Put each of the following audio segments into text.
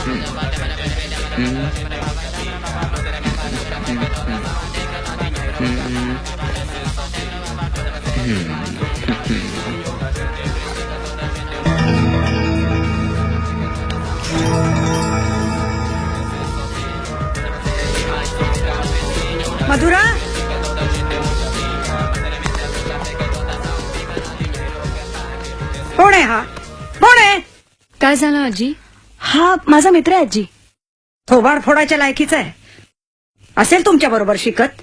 मधुरा, कोण आहे हा? कोण आहे? काय झालं आजी? हा माझा मित्र आहे आजी. थोबाड फोडायच्या लायकीचा आहे. असेल तुमच्या बरोबर शिकत,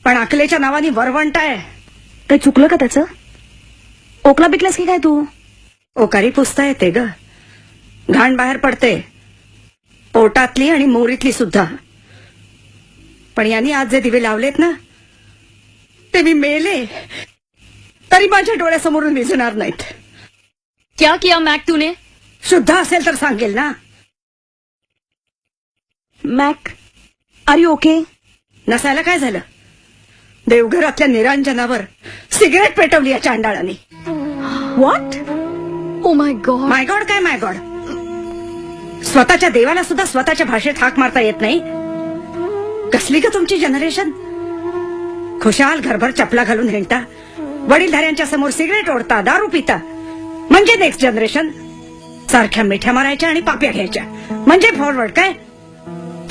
पण अकलेच्या नावाने वरवंटाय. काही चुकलं का त्याचं? ओकला बिकलास की काय तू? ओकारी पुसता येते ग, घाण बाहेर पडते, पोटातली आणि मोरीतली सुद्धा. पण यांनी आज जे दिवे लावलेत ना, ते मी मेले तरी माझ्या डोळ्यासमोरून विझणार नाहीत. क्या किया मॅक तूने? शुद्ध असेल तर सांगेल ना. Mac, are you okay? नसायला काय झालं? देवघरातल्या निरांजनावर सिगरेट पेटवली या चांडाळाने. What? Oh my god. My god काय माय गॉड? स्वतःच्या देवाला सुद्धा स्वतःच्या भाषेत हाक मारता येत नाही. कसली का तुमची जनरेशन? खुशाल घरभर चपला घालून हिंडता, वडीलधाऱ्यांच्या समोर सिगरेट ओढता, दारू पिता. म्हणजे नेक्स्ट जनरेशन. सारख्या मिठ्या मारायच्या आणि पाप्या घ्यायच्या म्हणजे फॉरवर्ड काय?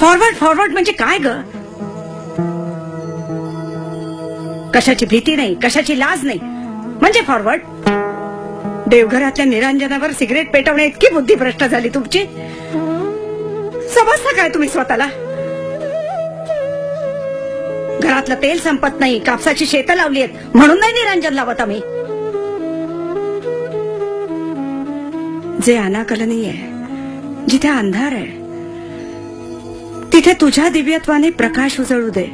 फॉरवर्ड फॉरवर्ड म्हणजे काय ग? कशाची भीती नाही, कशाची लाज नाही म्हणजे फॉरवर्ड. देवघरातल्या निरांजनावर सिगरेट पेटवणे इतकी बुद्धिभ्रष्ट झाली तुमची. समजता काय तुम्ही स्वतःला? घरातलं तेल संपत नाही, कापसाची शेतं लावली आहेत म्हणून नाही निरांजन लावत आम्ही. जे अनाकलनीय आहे, जिथे अंधार आहे तिथे तुझ्या दिव्यत्वाने प्रकाश उजळू दे,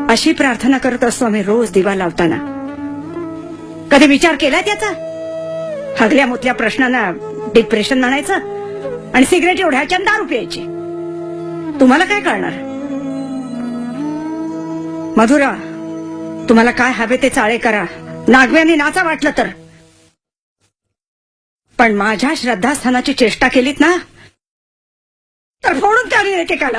अशी प्रार्थना करत असतो आम्ही रोज दिवा लावताना. कधी विचार केलाय त्याचा? हगल्या मुतल्या प्रश्नांना डिप्रेशन म्हणायचं आणि सिगरेट एवढ्याच्या दारू प्यायची. तुम्हाला काय कळणार? मधुरा, तुम्हाला काय हवे ते चाळे करा, नागव्याने नाचा वाटलं तर. पण माझ्या श्रद्धास्थानाची चेष्टा केलीत ना तर फोडून त्याने एकेकाला.